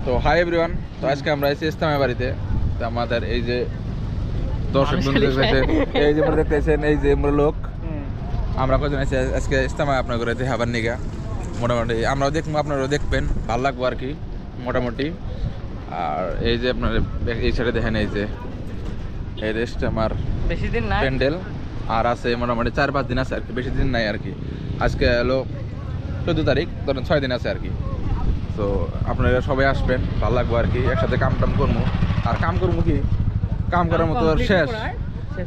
তো hi everyone, তো আজকে আমরা এসেছি ইস্তেমায় বাড়িতে। তো আমাদের এই যে দর্শক বন্ধু দেখতেছেন, এই যে দেখতেছেন, এই যে আমরা লোক, আমরা কজন আছি আজকে ইস্তেমায় আপনার ঘরে হাবার নিগা। মোটামুটি আমরাও দেখবো, আপনারাও দেখবেন, ভালো লাগবো আর কি মোটামুটি। আর এই যে আপনার এই সাইডে দেখেন, এই যে এই ইস্তেমার বেশি দিন না প্যান্ডেল আর আছে মোটামুটি 4-5 দিন আছে আর কি, বেশি দিন নাই আর কি। আজকে হলো 14 তারিখ, ধরেন 6 দিন আছে আর কি। তো আপনারা সবাই আসবেন, ভালো লাগবে আর কি, একসাথে কাম টাম করবো। আর কাম করবো কি, কাম করার মতো শেষ,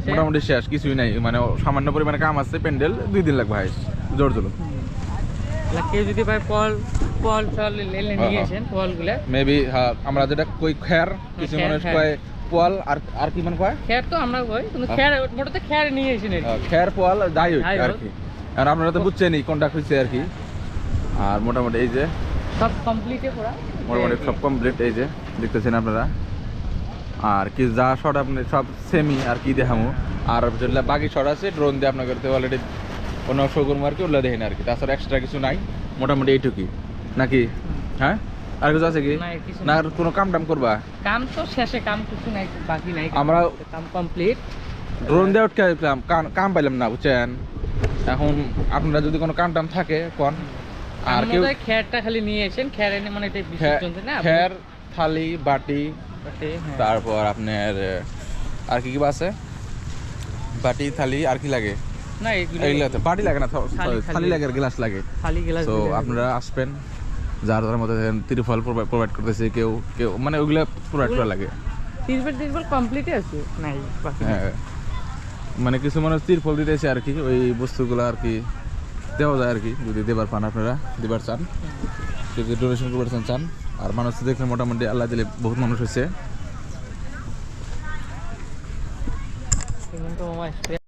মোটামুটি শেষ, কিছুই নাই। মানে সামান্য পরিমাণে কাম আছে, প্যান্ডেল 2 দিন লাগবে হাইস জোর জোর। কেউ যদি ভাই পল নিয়েছেন পলগুলা মেবি আমরা যেটা কই খের, কিছু মানুষ কয় পোয়াল, আর কি মানে কয় খের, তো আমরা কই কিন্তু খের মোটাতে খের নিয়ে এসেছেন খের পোয়াল যাই হোক আর কি। আর আপনারা তো বুঝছেনই কোনটা খুঁজছে আর কি। আর মোটামুটি এই যে সব কমপ্লিটে করা, মোটামুটি সব কমপ্লিট, এই যে দেখতেছেন আপনারা। আর কি যা শট আপনি সব সেমি আর কি দেখামো। আর যেগুলো বাকি শট আছে ড্রোন দিয়ে আপনার করতে অলরেডি অন্য শো করবো আর কি, ওগুলো দেখেন আর কি। তাছাড়া এক্সট্রা কিছু নাই, মোটামুটি এইটুকুই নাকি। হ্যাঁ, আর কিছু আছে কি না? আর কোনো কাম টাম করবা? কাম তো শেষে, কাম কিছু নাই, বাকি নাই, আমরা কাম কমপ্লিট। ড্রোন দিয়ে উঠে কাম পাইলাম না, বুঝছেন। এখন আপনারা যদি কোনো কাম টাম থাকে কোন, আর কেউ খেরটা খালি নিয়ে এসেছেন, খের এনে মানে এটা বিসর্জন না, খের, থালি, বাটি, তারপর আপনার আর কি কি আছে, বাটি থালি আর কি লাগে না, এইগুলো তো বাটি লাগে না, থালি লাগে আর গ্লাস লাগে। খালি গ্লাস। তো আপনারা আসবেন, যার মধ্যে ত্রিফল প্রোভাইড করতেছে, কেউ কেউ মানে ওইগুলো প্রোভাইড করা লাগে। ত্রিফল কমপ্লিট আছে নাই বাকি। হ্যাঁ, মানে কিছু মানুষ ত্রিফল দিতেছে আর কি, ওই বস্তুগুলো আর কি দেওয়া যায় আর কি, যদি দেবার পান, আপনারা দিবার চান, যদি ডোনেশন করবার চান। আর মানুষ তো দেখলে মোটামুটি আল্লাহ দিলে বহুত মানুষ হয়েছে।